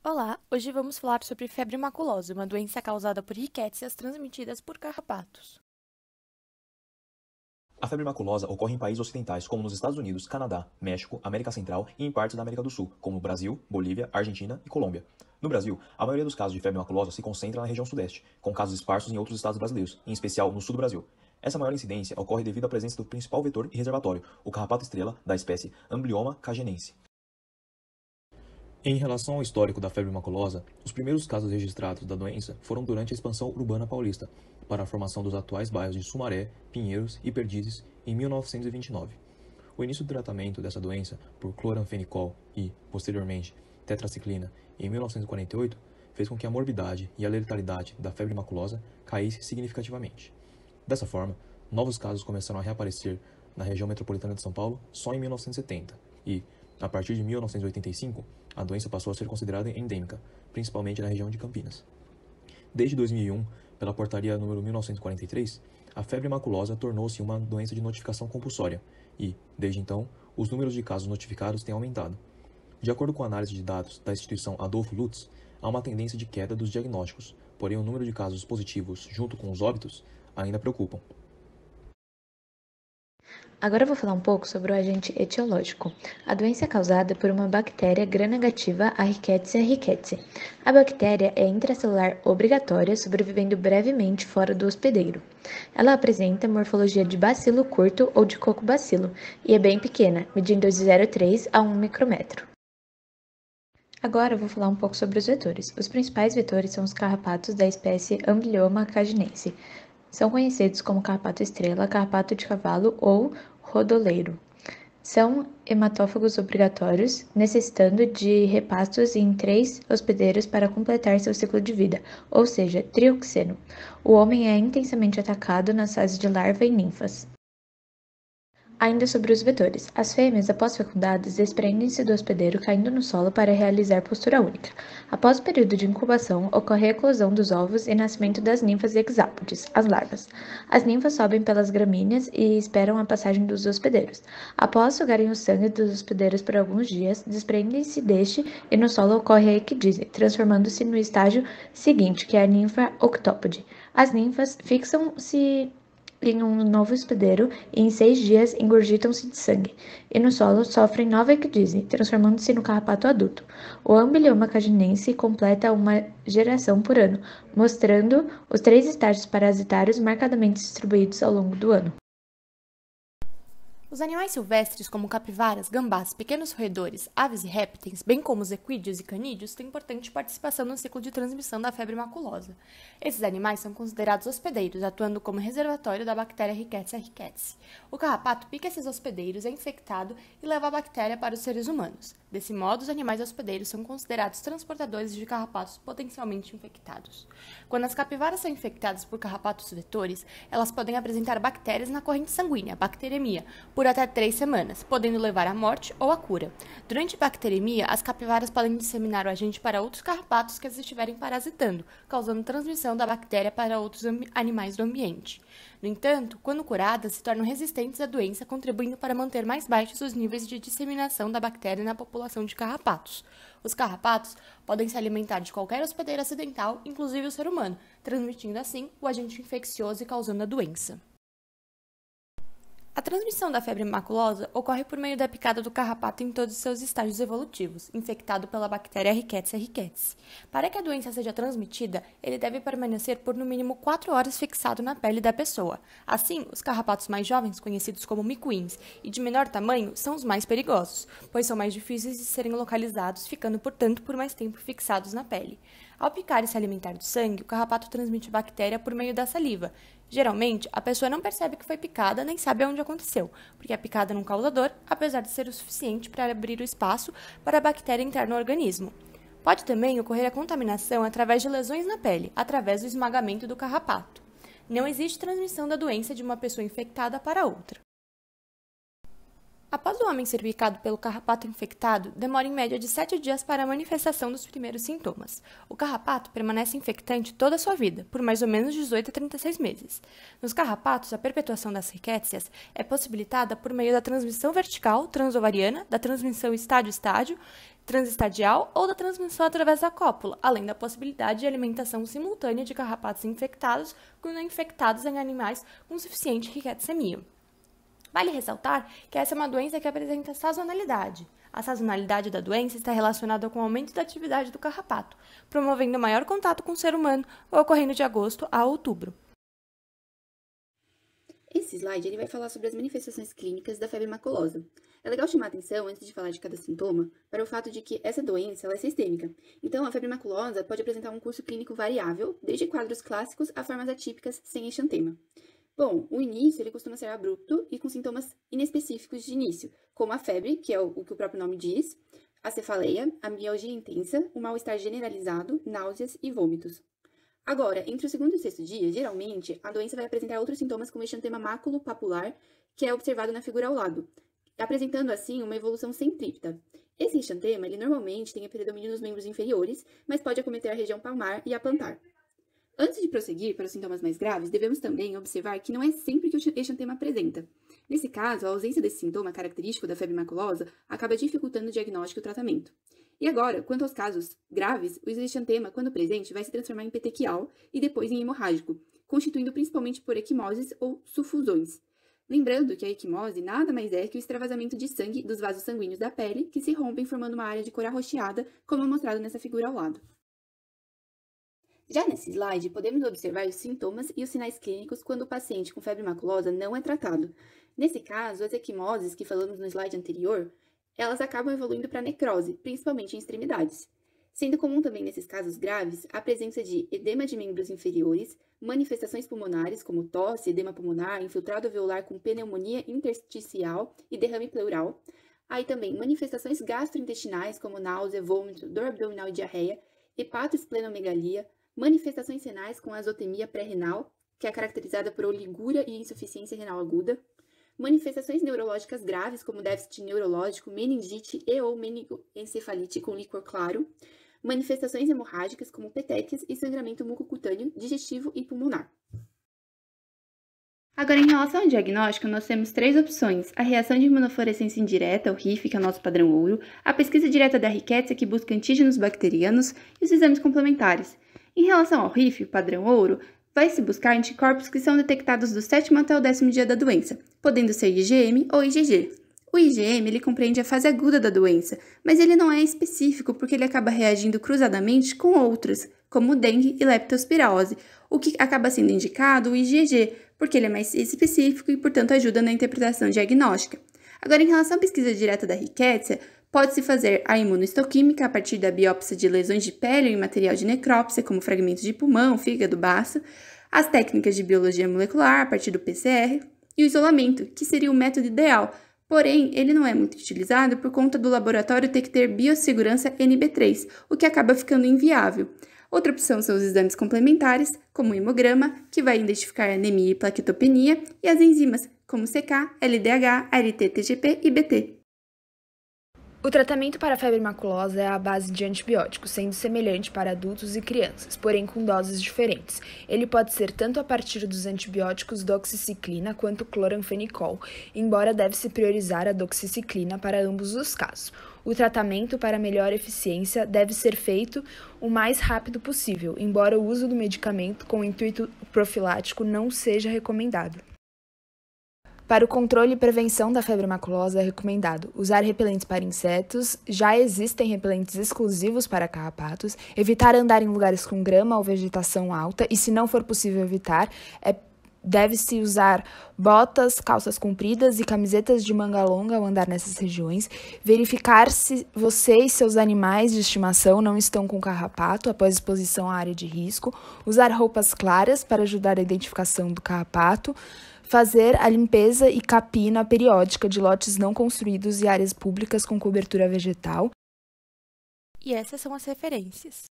Olá, hoje vamos falar sobre febre maculosa, uma doença causada por riquétsias transmitidas por carrapatos. A febre maculosa ocorre em países ocidentais, como nos Estados Unidos, Canadá, México, América Central e em partes da América do Sul, como Brasil, Bolívia, Argentina e Colômbia. No Brasil, a maioria dos casos de febre maculosa se concentra na região sudeste, com casos esparsos em outros estados brasileiros, em especial no sul do Brasil. Essa maior incidência ocorre devido à presença do principal vetor e reservatório, o carrapato estrela da espécie Amblyomma cagenense. Em relação ao histórico da febre maculosa, os primeiros casos registrados da doença foram durante a expansão urbana paulista, para a formação dos atuais bairros de Sumaré, Pinheiros e Perdizes, em 1929. O início do tratamento dessa doença por cloranfenicol e, posteriormente, tetraciclina, em 1948, fez com que a morbidade e a letalidade da febre maculosa caísse significativamente. Dessa forma, novos casos começaram a reaparecer na região metropolitana de São Paulo só em 1970 e, a partir de 1985, a doença passou a ser considerada endêmica, principalmente na região de Campinas. Desde 2001, pela portaria número 1943, a febre maculosa tornou-se uma doença de notificação compulsória e, desde então, os números de casos notificados têm aumentado. De acordo com a análise de dados da instituição Adolfo Lutz, há uma tendência de queda dos diagnósticos, porém o número de casos positivos, junto com os óbitos, ainda preocupam. Agora eu vou falar um pouco sobre o agente etiológico. A doença é causada por uma bactéria gram-negativa, a Rickettsia rickettsii. A bactéria é intracelular obrigatória, sobrevivendo brevemente fora do hospedeiro. Ela apresenta morfologia de bacilo curto ou de cocobacilo e é bem pequena, medindo de 0,3 a 1 micrômetro. Agora eu vou falar um pouco sobre os vetores. Os principais vetores são os carrapatos da espécie Amblyomma cagenense. São conhecidos como carrapato estrela, carrapato de cavalo ou rodoleiro. São hematófagos obrigatórios, necessitando de repastos em 3 hospedeiros para completar seu ciclo de vida, ou seja, trioxeno. O homem é intensamente atacado nas fases de larva e ninfas. Ainda sobre os vetores. As fêmeas, após fecundadas, desprendem-se do hospedeiro caindo no solo para realizar postura única. Após o período de incubação, ocorre a eclosão dos ovos e nascimento das ninfas e hexápodes, as larvas. As ninfas sobem pelas gramíneas e esperam a passagem dos hospedeiros. Após sugarem o sangue dos hospedeiros por alguns dias, desprendem-se deste e no solo ocorre a equidise, transformando-se no estágio seguinte, que é a ninfa octópode. As ninfas fixam-se em um novo hospedeiro e em 6 dias engurgitam-se de sangue, e no solo sofrem nova ecdise, transformando-se no carrapato adulto. O Amblyomma cagenense completa uma geração por ano, mostrando os 3 estágios parasitários marcadamente distribuídos ao longo do ano. Os animais silvestres, como capivaras, gambás, pequenos roedores, aves e répteis, bem como os equídeos e canídeos, têm importante participação no ciclo de transmissão da febre maculosa. Esses animais são considerados hospedeiros, atuando como reservatório da bactéria Rickettsia rickettsii. O carrapato pica esses hospedeiros, é infectado e leva a bactéria para os seres humanos. Desse modo, os animais hospedeiros são considerados transportadores de carrapatos potencialmente infectados. Quando as capivaras são infectadas por carrapatos vetores, elas podem apresentar bactérias na corrente sanguínea, bacteremia, por até 3 semanas, podendo levar à morte ou à cura. Durante a bacteremia, as capivaras podem disseminar o agente para outros carrapatos que as estiverem parasitando, causando transmissão da bactéria para outros animais do ambiente. No entanto, quando curadas, se tornam resistentes à doença, contribuindo para manter mais baixos os níveis de disseminação da bactéria na população de carrapatos. Os carrapatos podem se alimentar de qualquer hospedeiro acidental, inclusive o ser humano, transmitindo assim o agente infeccioso e causando a doença. A transmissão da febre maculosa ocorre por meio da picada do carrapato em todos os seus estágios evolutivos, infectado pela bactéria Rickettsia rickettsii. Para que a doença seja transmitida, ele deve permanecer por no mínimo 4 horas fixado na pele da pessoa. Assim, os carrapatos mais jovens, conhecidos como micuins, e de menor tamanho, são os mais perigosos, pois são mais difíceis de serem localizados, ficando, portanto, por mais tempo fixados na pele. Ao picar e se alimentar do sangue, o carrapato transmite bactéria por meio da saliva. Geralmente, a pessoa não percebe que foi picada nem sabe onde aconteceu, porque a picada não causa dor, apesar de ser o suficiente para abrir o espaço para a bactéria entrar no organismo. Pode também ocorrer a contaminação através de lesões na pele, através do esmagamento do carrapato. Não existe transmissão da doença de uma pessoa infectada para outra. Após o homem ser picado pelo carrapato infectado, demora em média de 7 dias para a manifestação dos primeiros sintomas. O carrapato permanece infectante toda a sua vida, por mais ou menos 18 a 36 meses. Nos carrapatos, a perpetuação das rickétsias é possibilitada por meio da transmissão vertical transovariana, da transmissão estádio-estádio, transestadial ou da transmissão através da cópula, além da possibilidade de alimentação simultânea de carrapatos infectados com não infectados em animais com suficiente riqueticemia. Vale ressaltar que essa é uma doença que apresenta sazonalidade. A sazonalidade da doença está relacionada com o aumento da atividade do carrapato, promovendo maior contato com o ser humano, ocorrendo de agosto a outubro. Esse slide ele vai falar sobre as manifestações clínicas da febre maculosa. É legal chamar atenção, antes de falar de cada sintoma, para o fato de que essa doença ela é sistêmica. Então, a febre maculosa pode apresentar um curso clínico variável, desde quadros clássicos a formas atípicas sem exantema. Bom, o início ele costuma ser abrupto e com sintomas inespecíficos de início, como a febre, que é o que o próprio nome diz, a cefaleia, a mialgia intensa, o mal-estar generalizado, náuseas e vômitos. Agora, entre o segundo e o sexto dia, geralmente, a doença vai apresentar outros sintomas como exantema máculo-papular, que é observado na figura ao lado, apresentando assim uma evolução centrípeta. Esse exantema, ele normalmente tem predomínio nos membros inferiores, mas pode acometer a região palmar e a plantar. Antes de prosseguir para os sintomas mais graves, devemos também observar que não é sempre que o exantema apresenta. Nesse caso, a ausência desse sintoma característico da febre maculosa acaba dificultando o diagnóstico e o tratamento. E agora, quanto aos casos graves, o exantema, quando presente, vai se transformar em petequial e depois em hemorrágico, constituindo principalmente por equimoses ou sufusões. Lembrando que a equimose nada mais é que o extravasamento de sangue dos vasos sanguíneos da pele, que se rompem formando uma área de cor arroxeada, como é mostrado nessa figura ao lado. Já nesse slide, podemos observar os sintomas e os sinais clínicos quando o paciente com febre maculosa não é tratado. Nesse caso, as equimoses que falamos no slide anterior, elas acabam evoluindo para necrose, principalmente em extremidades. Sendo comum também nesses casos graves a presença de edema de membros inferiores, manifestações pulmonares como tosse, edema pulmonar, infiltrado alveolar com pneumonia intersticial e derrame pleural. Aí também manifestações gastrointestinais como náusea, vômito, dor abdominal e diarreia, hepatoesplenomegalia, manifestações renais com azotemia pré-renal, que é caracterizada por oligúria e insuficiência renal aguda, manifestações neurológicas graves, como déficit neurológico, meningite e ou meningoencefalite com líquor claro, manifestações hemorrágicas, como petequias e sangramento mucocutâneo, digestivo e pulmonar. Agora, em relação ao diagnóstico, nós temos 3 opções: a reação de imunofluorescência indireta, o RIF, que é o nosso padrão ouro, a pesquisa direta da Rickettsia, que busca antígenos bacterianos, e os exames complementares. Em relação ao RIF, o padrão ouro, vai se buscar anticorpos que são detectados do 7º até o 10º dia da doença, podendo ser IgM ou IgG. O IgM ele compreende a fase aguda da doença, mas ele não é específico porque ele acaba reagindo cruzadamente com outros, como dengue e leptospirose, o que acaba sendo indicado o IgG, porque ele é mais específico e, portanto, ajuda na interpretação diagnóstica. Agora, em relação à pesquisa direta da Rickettsia, pode-se fazer a imunohistoquímica a partir da biópsia de lesões de pele e material de necrópsia, como fragmentos de pulmão, fígado, baço, as técnicas de biologia molecular a partir do PCR e o isolamento, que seria o método ideal, porém, ele não é muito utilizado por conta do laboratório ter que ter biossegurança NB3, o que acaba ficando inviável. Outra opção são os exames complementares, como o hemograma, que vai identificar anemia e plaquetopenia, e as enzimas, como CK, LDH, ALT, TGP e BT. O tratamento para a febre maculosa é à base de antibióticos, sendo semelhante para adultos e crianças, porém com doses diferentes. Ele pode ser tanto a partir dos antibióticos doxiciclina quanto cloranfenicol, embora deve-se priorizar a doxiciclina para ambos os casos. O tratamento para melhor eficiência deve ser feito o mais rápido possível, embora o uso do medicamento com intuito profilático não seja recomendado. Para o controle e prevenção da febre maculosa é recomendado usar repelentes para insetos, já existem repelentes exclusivos para carrapatos, evitar andar em lugares com grama ou vegetação alta e, se não for possível evitar, deve-se usar botas, calças compridas e camisetas de manga longa ao andar nessas regiões, verificar se você e seus animais de estimação não estão com carrapato após exposição à área de risco, usar roupas claras para ajudar a identificação do carrapato, fazer a limpeza e capina periódica de lotes não construídos e áreas públicas com cobertura vegetal. E essas são as referências.